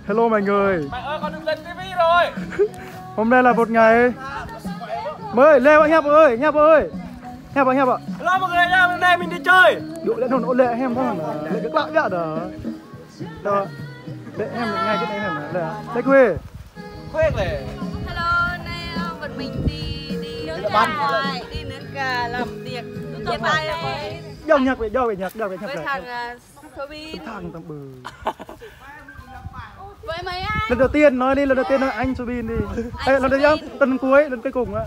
Hello mọi người. Mày ơi con đừng lên tivi rồi. Hôm nay là một ngày mới leo anh Hẹp ơi, Hẹp ơi. Hẹp ạ, Hẹp ạ. Hello mọi người nha, hôm nay mình đi chơi. Độ lên hồn lệ em không là lệ các bạn nhá đó. Đó. Lệ em ngay cái này hả? Đây à. Đây quê. Quê này. Hello, nay bọn mình đi nước ngoài, đi nước làm tiệc chia tay với Dòng nhạc về nhạc thằng Sobin. Thằng tầm bừ. Với mấy anh. Lần đầu tiên nói đi, lần đầu tiên nói anh Sobin đi. Ê, lần đầu tiên, lần cuối cùng á.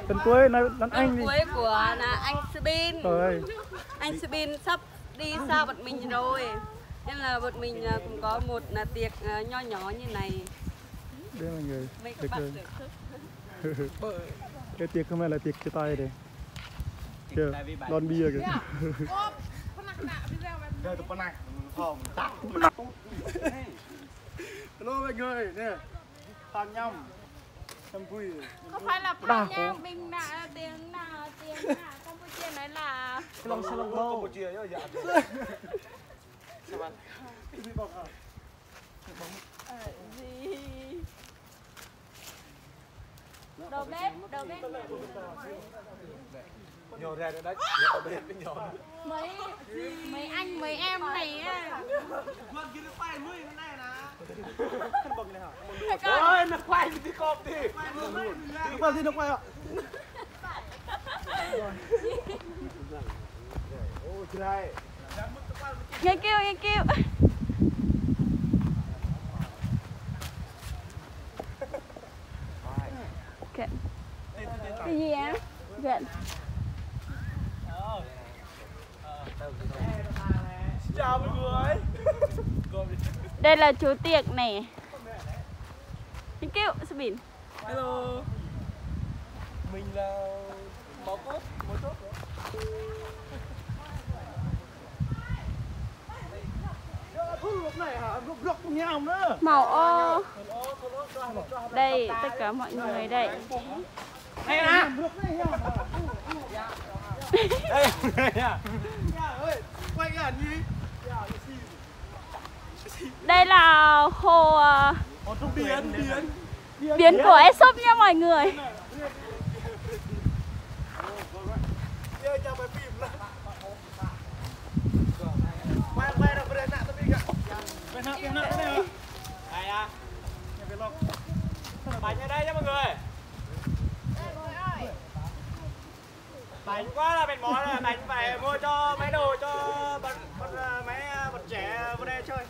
Lần cuối nói anh đi. Lần cuối của là anh Sobin. Rồi. Anh Sobin sắp đi xa bọn mình rồi. Nên là bọn mình cũng có một tiệc nho nhỏ như này. Đây mọi người. Mấy các bạn thưởng thức. Cái tiệc hôm nay là tiệc chia tay đây. Kìa, đòn bia kìa. Hello mọi người, nè. Phan nhâm. Thăm vui. Không phải là Phan nhâm, mình là tiếng Campuchia nói là Salong bô. Campuchia nhá, dạ. gì? Đầu bếp. Nhỏ ra đấy, nhỏ bếp với nhỏ. Mấy anh mấy em này á. Ôi, nó quay đi cọp đi. Nó quay ạ. Ôi trời. Nghe kêu. Okay. Cái gì em? Chuyện. Chào mọi người. Đây là chú tiệc này. Thank you, Subin. Hello. Mình là Máu Cốt, Máu Chốt. Màu ô. Đây, tất cả mọi người đây. Đây nè. Đây nha. Quay cái ảnh gì? Đây là hồ biển của Aesop nha mọi người. Bánh ở đây nha mọi người. Bánh quá là mệt mỏi rồi, bánh phải mua cho mấy đồ cho mấy bọn trẻ vô đây chơi.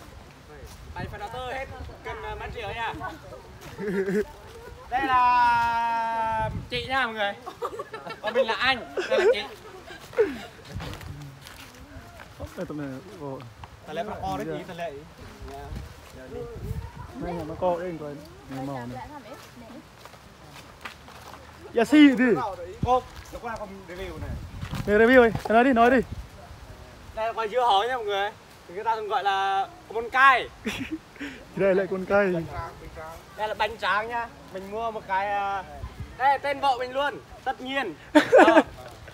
Bánh phải đào tơ hết, cần mấy triệu nha. Đây là chị nha mọi người. Còn mình là anh, đây là chị. Đây tụi này. Tao lấy con đấy chị, tao lấy. Đây là nó co đây coi. Màu này. Dạ xì đi. Cô, nó qua con review này. Để review đi, nói đi. Đây là con dưa hấu nha mọi người. Thì người ta thường gọi là con cay. Đây lại con cay. Đây là bánh tráng nha. Mình mua một cái đây là tên vợ mình luôn, tất nhiên.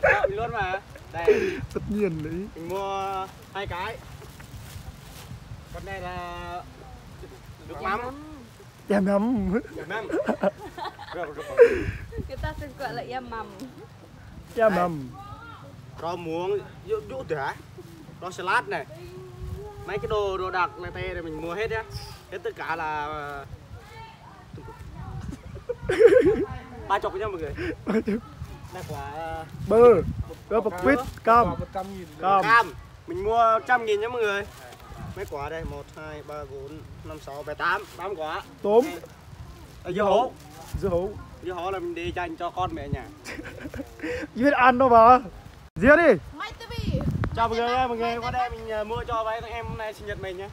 Vợ mình luôn mà. Đây. Tất nhiên đấy. Mình mua 2 cái. Còn đây là nước mắm. Em nắm. Người ta thường gọi là yam mầm. Em nắm. Rau muống, dụ tửa. Rau salad này. Mấy cái đồ đặc này tê này mình mua hết nhá. Hết tất cả là 30 nha mọi người. Đây quả bơ quýt, cam. Mình mua 100.000 nhá mọi người. Mấy quả đây, 1, 2, 3, 4, 5, 6, 7, 8 quả. Tôm. Dưa hấu. Dưa hấu Là mình đi dành cho con mẹ nhà. biết ăn đâu mà. Dĩa đi. Chào mọi người qua đây mình mua cho mấy thằng em hôm nay sinh nhật mình nhé.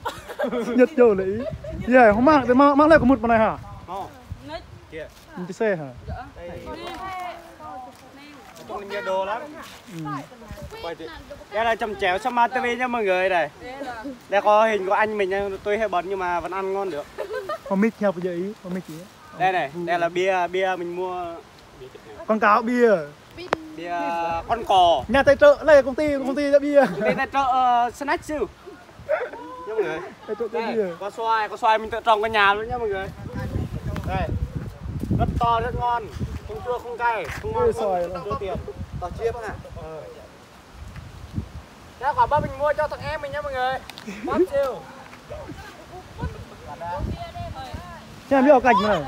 Sinh nhật rồi lấy. Gì này, không mang lại có một này hả? Không. Kìa. Mình xe hả? Đây. Trông nhiều đồ lắm. Đây là chầm chéo Smart TV nha mọi người này. Đây có hình của anh mình, tôi hơi bẩn nhưng mà vẫn ăn ngon được. Có mic theo bây giờ ý, có mic ý. Đây này, đây là bia mình mua. Quảng cáo bia. Bia con cò. Nhà tài trợ, đây là công ty ra bia. Đây là chợ snack siêu. Nha mọi người. Cái chỗ cái gì Đây, có xoài mình tự trồng ở nhà luôn nhá mọi người. Đây, rất to rất ngon, không chua không cay, không ngon không chua tiền. Tao chia bác ạ. Đây quả bơ mình mua cho thằng em mình nhá mọi người. Bắp siêu. Xem biết ở cạnh này.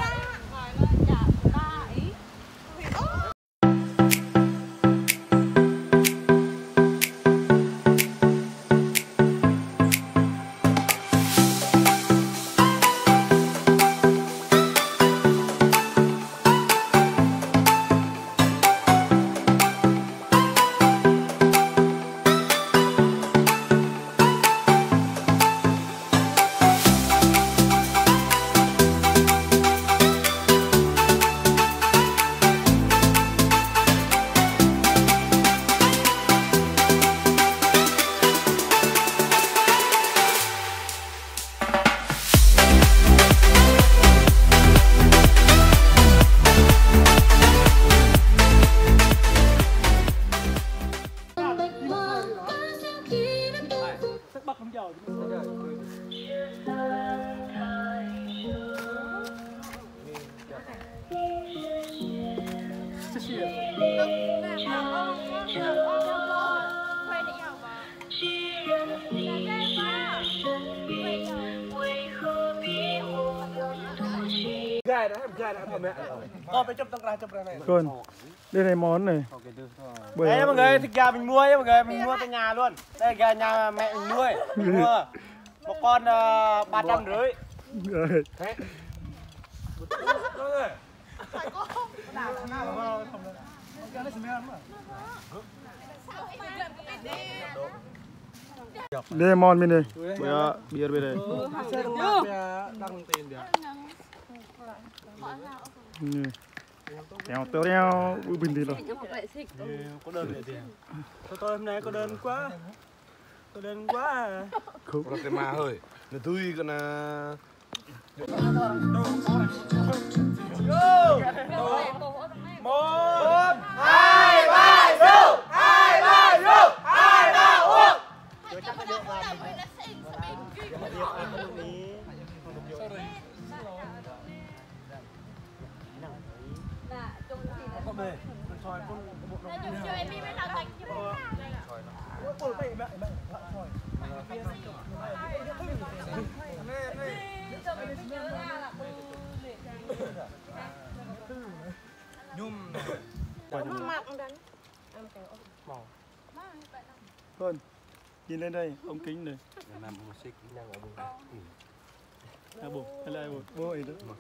Con phải chụp tông ra này. Còn đây này món này. Đây mọi người, thịt gà mình mua nhá mọi người, mình mua tại nhà luôn. Đây gà nhà mẹ mình nuôi. Mình mua một con 350. Rồi. Đấy. Lemon bên đây. Biar bên đây. Kéo tớ đeo bình đi rồi. Có đơn để tiền. Tôi hôm nay có đơn quá. Có đơn quá. Không có cái mà hơi. Nó tươi còn là Một, hai, ba, vô. Hai, ba, vô. Hai, ba, uống. Con nhìn lên đây, ống kính này. À bố, hay là bố, bố ấy đó.